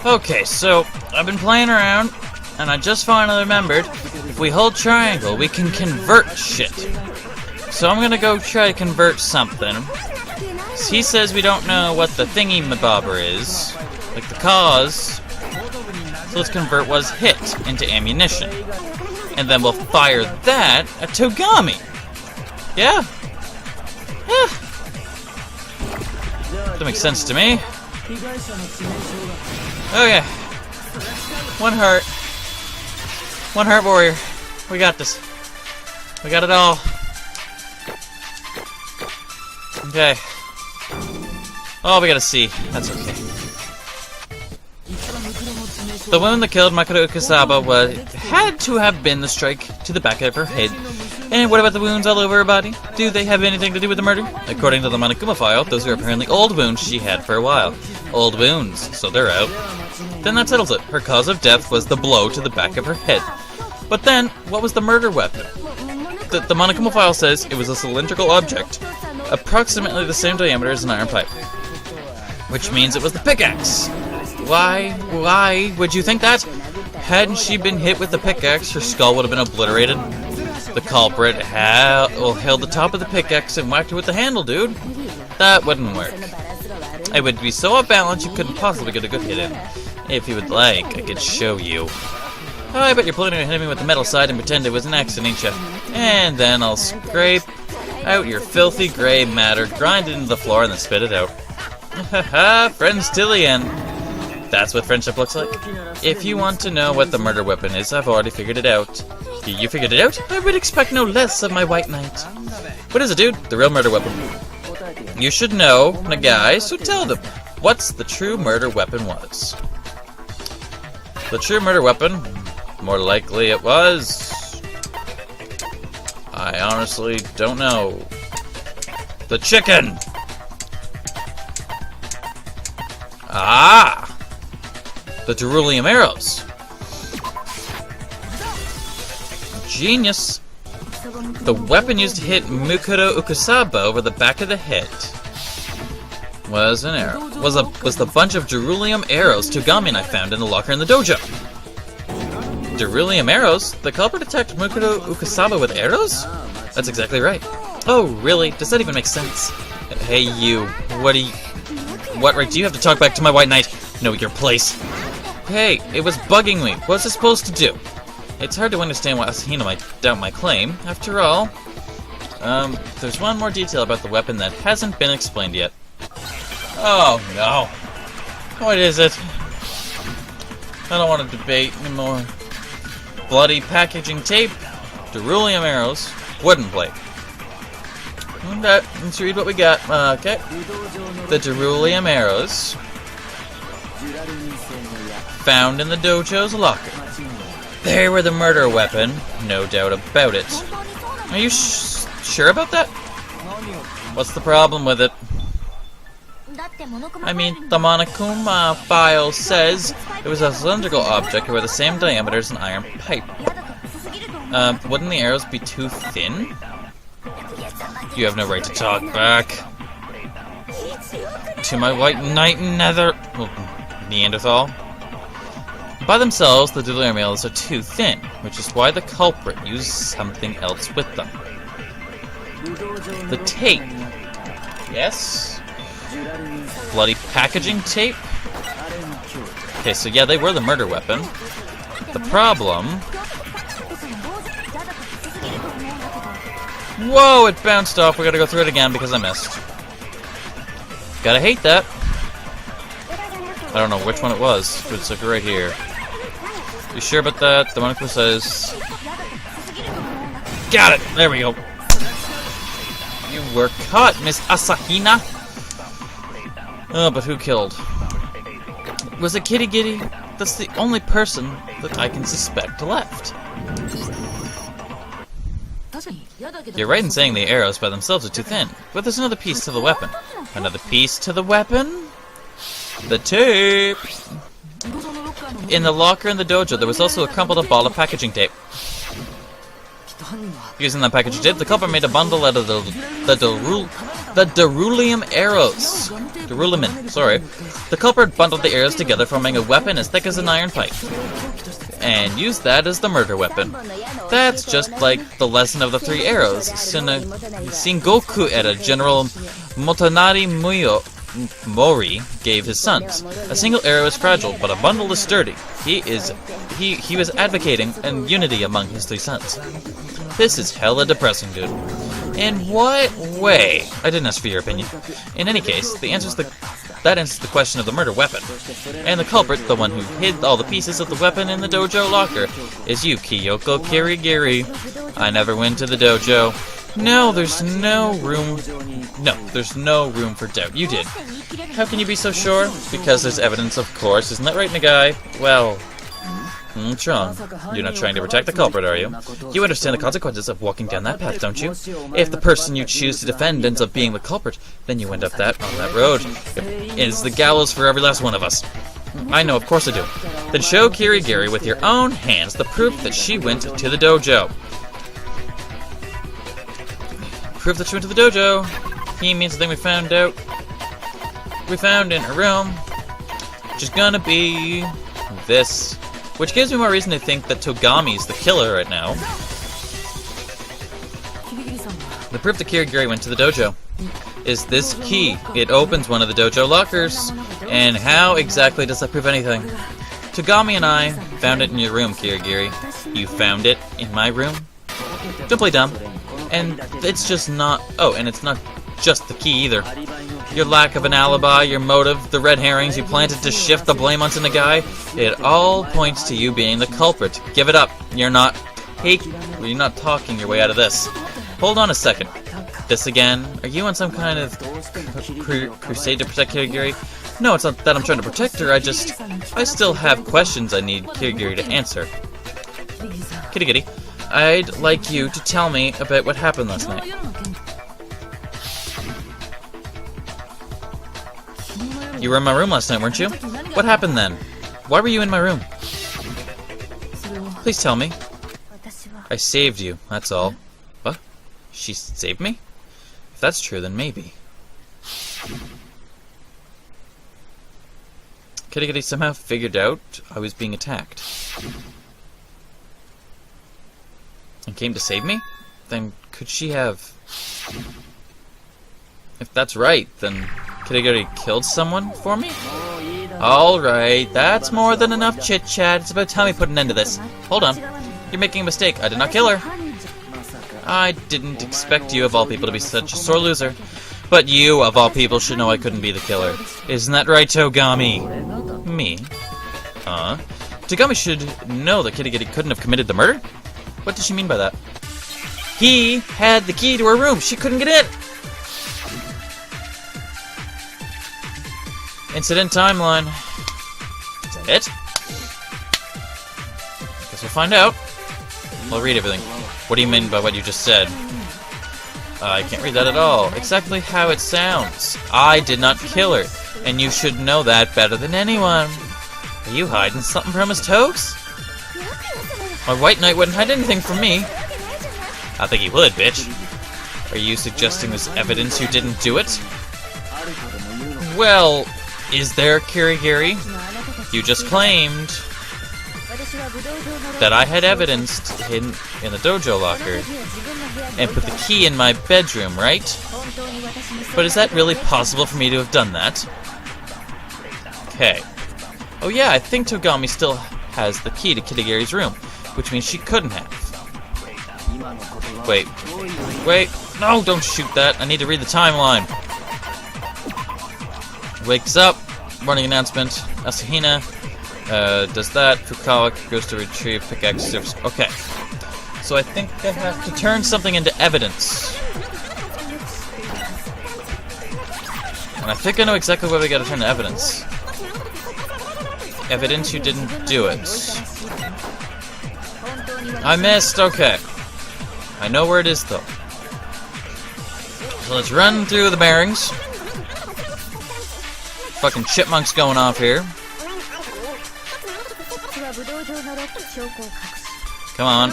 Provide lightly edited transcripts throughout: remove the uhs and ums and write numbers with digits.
Okay, so I've been playing around, and I just finally remembered, if we hold triangle, we can convert shit. So I'm gonna go try to convert something. He says we don't know what the thingy-mabobber is, like the cause. So let's convert what's hit into ammunition. And then we'll fire that at Togami. Yeah? Yeah. That makes sense to me. Okay. One heart. One heart warrior. We got this. We got it all. Okay. Oh, we got a C. That's okay. The woman that killed Makoto Ukasaba had to have been the strike to the back of her head. And what about the wounds all over her body? Do they have anything to do with the murder? According to the Monokuma file, those are apparently old wounds she had for a while. Old wounds, so they're out. Then that settles it. Her cause of death was the blow to the back of her head. But then, what was the murder weapon? The Monokuma file says it was a cylindrical object, approximately the same diameter as an iron pipe. Which means it was the pickaxe. Why would you think that? Hadn't she been hit with the pickaxe, her skull would have been obliterated. The culprit held the top of the pickaxe and whacked her with the handle, dude. That wouldn't work. It would be so off balance you couldn't possibly get a good hit in. If you would like, I could show you. Oh, I bet you're planning on hitting me with the metal side and pretend it was an accident, ain't ya? And then I'll scrape out your filthy gray matter, grind it into the floor, and then spit it out. Haha, friends till the end. That's what friendship looks like. If you want to know what the murder weapon is, I've already figured it out. You figured it out? I would expect no less of my white knight. What is it, dude? The real murder weapon. You should know, Nagai, so tell them. What's the true murder weapon was? The true murder weapon? More likely it was... I honestly don't know. The chicken! Ah! The Cerulean arrows. Genius. The weapon used to hit Makoto Ukasaba over the back of the head was an arrow. Was the bunch of Cerulean arrows Togami and I found in the locker in the dojo. Cerulean arrows? The culprit attacked Makoto Ukasaba with arrows? That's exactly right. Oh, really? Does that even make sense? Hey, you. What right do you have to talk back to my white knight? Know your place. Hey, it was bugging me. What's it supposed to do? It's hard to understand why Asahina might doubt my claim. After all, there's one more detail about the weapon that hasn't been explained yet. Oh, no. What is it? I don't want to debate anymore. Bloody packaging tape, Cerulean arrows, wooden plate. Okay, let's read what we got. Okay. The Cerulean arrows found in the dojo's locker. They were the murder weapon, no doubt about it. Are you sure about that? What's the problem with it? I mean, the Monokuma file says it was a cylindrical object with the same diameter as an iron pipe. Wouldn't the arrows be too thin? You have no right to talk back. To my white knight Neanderthal. By themselves, the Cerulean arrows are too thin, which is why the culprit used something else with them. The tape. Yes? Bloody packaging tape? Okay, so yeah, they were the murder weapon. The problem... Whoa, it bounced off. We gotta go through it again because I missed. Gotta hate that. I don't know which one it was, but it's like right here. You sure about that? The one who says... Got it! There we go. You were caught, Miss Asahina! Oh, but who killed? Was it Kitty Giddy? That's the only person that I can suspect left. You're right in saying the arrows by themselves are too thin, but there's another piece to the weapon. Another piece to the weapon? The tape! In the locker in the dojo, there was also a crumpled up ball of packaging tape. Using that package dip, the culprit made a bundle out of the Derulium arrows. Derulium, sorry. The culprit bundled the arrows together, forming a weapon as thick as an iron pipe, and used that as the murder weapon. That's just like the lesson of the three arrows. Sengoku Eda General Motonari Mori gave his sons. A single arrow is fragile, but a bundle is sturdy. He was advocating unity among his three sons. This is hella depressing, dude. In what way? I didn't ask for your opinion. In any case, that answers the question of the murder weapon. And the culprit, the one who hid all the pieces of the weapon in the dojo locker, is you, Kyoko Kirigiri. I never went to the dojo. No, there's no room for doubt. You did. How can you be so sure? Because there's evidence, of course. Isn't that right, Nagai? Well, Tron, you're not trying to protect the culprit, are you? You understand the consequences of walking down that path, don't you? If the person you choose to defend ends up being the culprit, then you end up on that road. It is the gallows for every last one of us. I know, of course I do. Then show Kirigiri with your own hands the proof that she went to the dojo. Proof that she went to the dojo. He means the thing we found in her room, which is gonna be this. Which gives me more reason to think that Togami's the killer right now. The proof that Kirigiri went to the dojo is this key. It opens one of the dojo lockers. And how exactly does that prove anything? Togami and I found it in your room, Kirigiri. You found it in my room? Don't play dumb. And it's just not... Oh, and it's not just the key either. Your lack of an alibi, your motive, the red herrings you planted to shift the blame onto Nagai, it all points to you being the culprit. Give it up. You're not talking your way out of this. Hold on a second. This again? Are you on some kind of crusade to protect Kirigiri? No, it's not that I'm trying to protect her. I still have questions I need Kirigiri to answer. Kitty kitty, I'd like you to tell me about what happened last night. You were in my room last night, weren't you? What happened then? Why were you in my room? Please tell me. I saved you, that's all. What? She saved me? If that's true, then maybe. Kitty Kitty somehow figured out I was being attacked. And came to save me? Then could she have... If that's right, then Kirigiri killed someone for me? Alright, that's more than enough chit-chat. It's about time we put an end to this. Hold on. You're making a mistake. I did not kill her. I didn't expect you, of all people, to be such a sore loser. But you, of all people, should know I couldn't be the killer. Isn't that right, Togami? Me? Togami should know that Kitty Kitty couldn't have committed the murder? What does she mean by that? He had the key to her room. She couldn't get in. Incident timeline. Is that it? Guess we'll find out. I'll read everything. What do you mean by what you just said? I can't read that at all. Exactly how it sounds. I did not kill her, and you should know that better than anyone. Are you hiding something from us, Togs? My White Knight wouldn't hide anything from me. I think he would, bitch. Are you suggesting there's evidence you didn't do it? Well, is there, Kirigiri? You just claimed that I had evidence hidden in the dojo locker and put the key in my bedroom, right? But is that really possible for me to have done that? Okay. Oh yeah, I think Togami still has the key to Kirigiri's room, which means she couldn't have. Wait. No, don't shoot that. I need to read the timeline. Wakes up. Morning announcement. Asahina does that. Fukawa goes to retrieve pickaxe surface. Okay. So I think I have to turn something into evidence. And I think I know exactly what we gotta turn to evidence. Evidence you didn't do it. I missed. Okay. I know where it is, though. So let's run through the bearings. Fucking chipmunks going off here. Come on.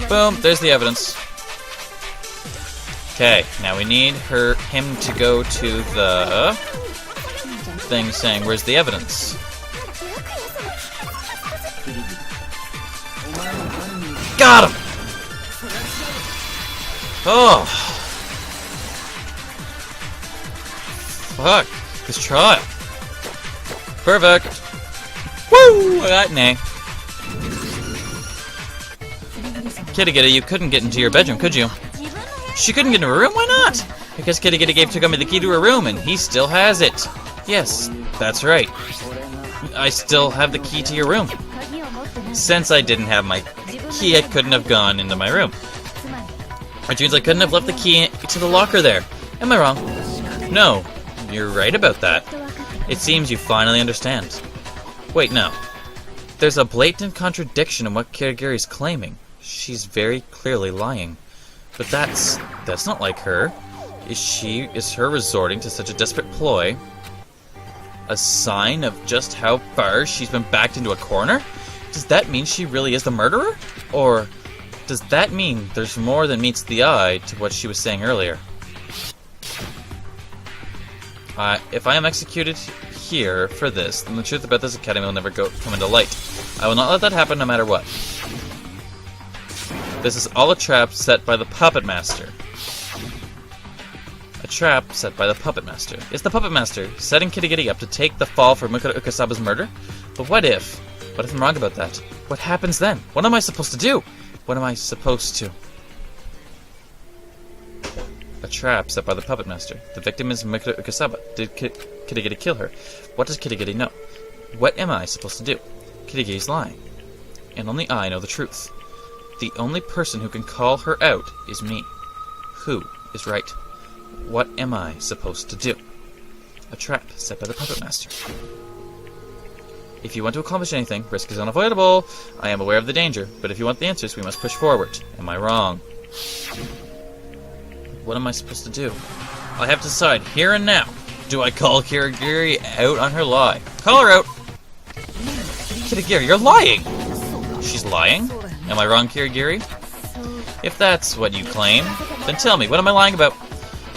Boom, there's the evidence. Okay, now we need him to go to the thing saying, where's the evidence? Got him! Oh! Fuck, this trial. Perfect. Woo! I got an A. Kitty Kitty, you couldn't get into your bedroom, could you? She couldn't get into her room? Why not? Because Kitty Kitty gave Togami the key to her room, and he still has it. Yes, that's right. I still have the key to your room. Since I didn't have my key, I couldn't have gone into my room. Which means I couldn't have left the key to the locker there. Am I wrong? No, you're right about that. It seems you finally understand. Wait, no. There's a blatant contradiction in what Kirigiri's claiming. She's very clearly lying. But that's not like her. Is her resorting to such a desperate ploy a sign of just how far she's been backed into a corner? Does that mean she really is the murderer? Or does that mean there's more than meets the eye to what she was saying earlier? If I am executed here for this, then the truth about this academy will never come into light. I will not let that happen no matter what. This is all a trap set by the Puppet Master. A trap set by the Puppet Master. It's the Puppet Master setting Kitty Kitty up to take the fall for Mikado Ukasaba's murder? But what if I'm wrong about that? What happens then? What am I supposed to do? What am I supposed to? A trap set by the Puppet Master. The victim is Mikado Ukasaba. Did Kitty Kitty kill her? What does Kitty Kitty know? What am I supposed to do? Kitty Kitty's lying. And only I know the truth. The only person who can call her out is me. Who is right? What am I supposed to do? A trap set by the Puppet Master. If you want to accomplish anything, risk is unavoidable. I am aware of the danger, but if you want the answers, we must push forward. Am I wrong? What am I supposed to do? I have to decide here and now. Do I call Kirigiri out on her lie? Call her out! Kirigiri, you're lying! She's lying? Am I wrong, Kirigiri? If that's what you claim, then tell me, what am I lying about?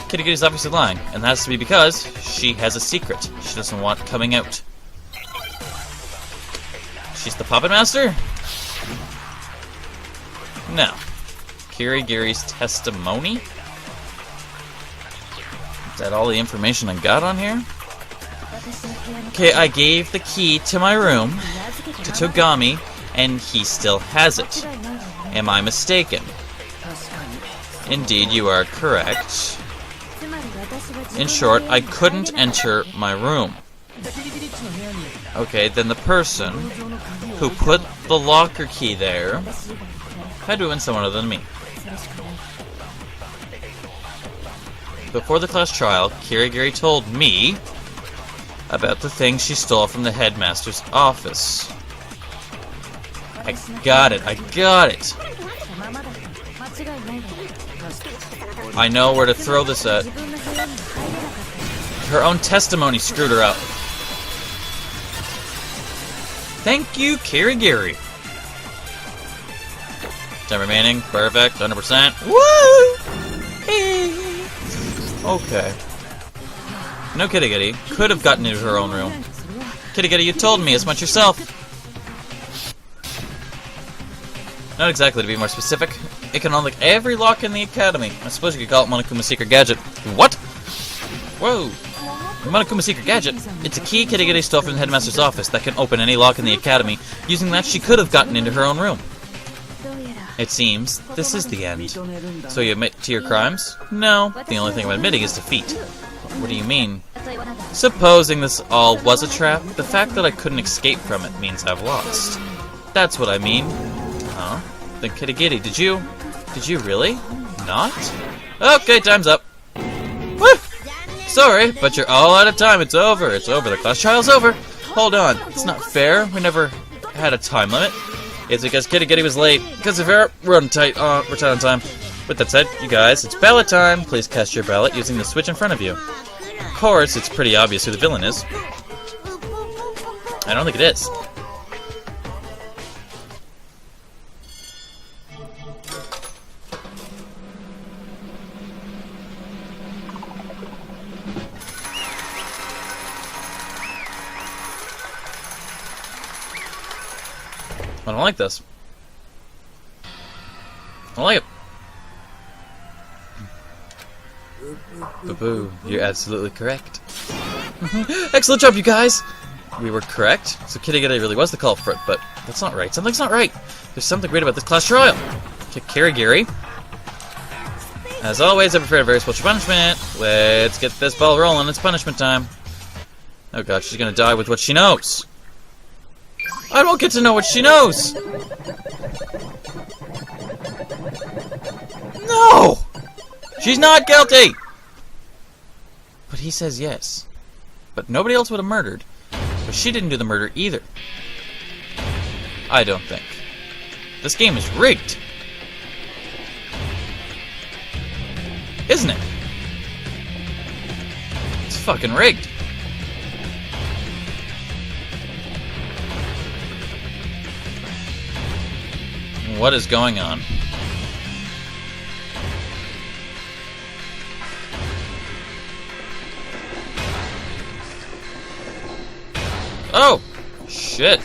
Kirigiri's obviously lying, and that has to be because she has a secret she doesn't want coming out. She's the Puppet Master? No. Kirigiri's testimony? Is that all the information I got on here? Okay, I gave the key to my room to Togami, and he still has it. Am I mistaken? Indeed, you are correct. In short, I couldn't enter my room. Okay, then the person who put the locker key there had to have been someone other than me. Before the class trial, Kirigiri told me about the thing she stole from the headmaster's office. I got it. I know where to throw this at. Her own testimony screwed her up. Thank you, Kirigiri. 10 remaining. Perfect. 100%. Woo! Hey. Okay. No, Kitty Kitty could have gotten into her own room. Kitty Kitty, you told me as much yourself. Not exactly, to be more specific. It can unlock every lock in the academy. I suppose you could call it Monokuma's secret gadget. What? Whoa. Monokuma's secret gadget? It's a key Kitty Kitty stole from the headmaster's office that can open any lock in the academy. Using that, she could have gotten into her own room. It seems this is the end. So you admit to your crimes? No. The only thing I'm admitting is defeat. What do you mean? Supposing this all was a trap, the fact that I couldn't escape from it means I've lost. That's what I mean. Huh? Then Kitty Kitty, did you really? Not? Okay, time's up. Woo! Sorry, but you're all out of time. It's over. It's over. The class trial's over. Hold on. It's not fair. We never had a time limit. It's because Kitty Kitty was late. Because of her, we're tight on time. With that said, you guys, it's ballot time. Please cast your ballot using the switch in front of you. Of course, it's pretty obvious who the villain is. I don't think it is. I don't like this. I don't like it. Boo-boo, you're absolutely correct. Excellent job, you guys! We were correct. So Kitty really was the culprit, but that's not right. Something's not right. There's something great about this class trial. Kick Kirigiri. As always, I prefer a very special punishment. Let's get this ball rolling. It's punishment time. Oh god, she's gonna die with what she knows. I don't get to know what she knows! No! She's not guilty! But he says yes. But nobody else would have murdered. But she didn't do the murder either. I don't think. This game is rigged. Isn't it? It's fucking rigged. What is going on? Oh! Shit.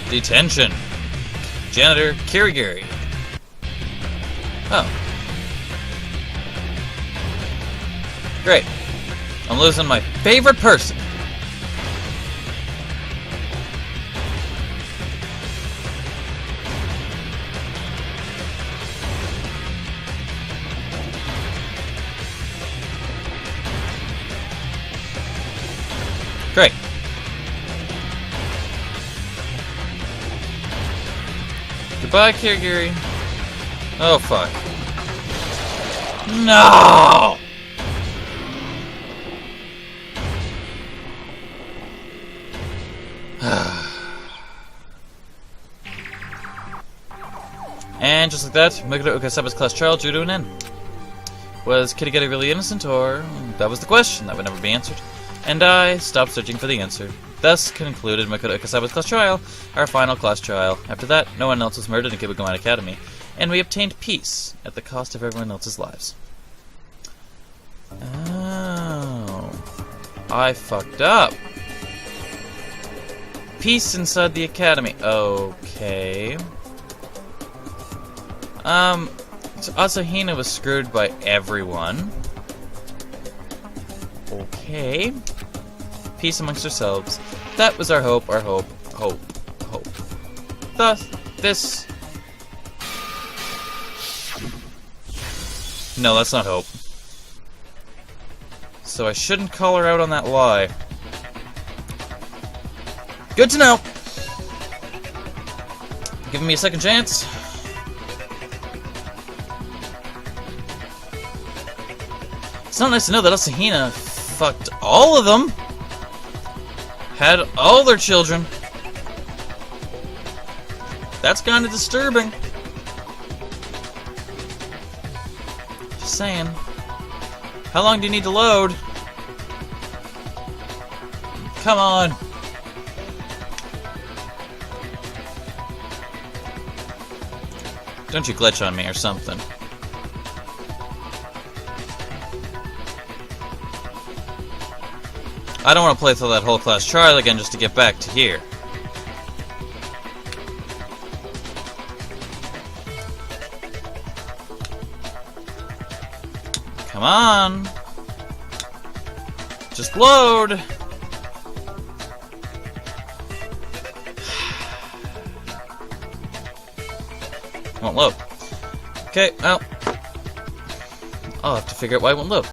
Detention. Janitor Kirigiri. Oh. Great. I'm losing my favorite person. Great. Goodbye, Kirigiri. Oh, fuck. No! And just like that, Meguro Ukasaba's class trial drew to an end. Was Kirigiri really innocent, or... That was the question that would never be answered. And I stopped searching for the answer. Thus concluded Makoto Ukasaba's class trial, our final class trial. After that, no one else was murdered in Kibagoman Academy, and we obtained peace at the cost of everyone else's lives. Oh. I fucked up. Peace inside the academy. Okay. So Asahina was screwed by everyone. Okay. Peace amongst ourselves. That was our hope, hope. Thus, this... No, that's not hope. So I shouldn't call her out on that lie. Good to know! Giving me a second chance. It's not nice to know that Asahina fucked all of them. Had all their children. That's kind of disturbing. Just saying. How long do you need to load? Come on. Don't you glitch on me or something. I don't want to play through that whole class trial again just to get back to here. Come on. Just load. Won't load. Okay, well, I'll have to figure out why it won't load.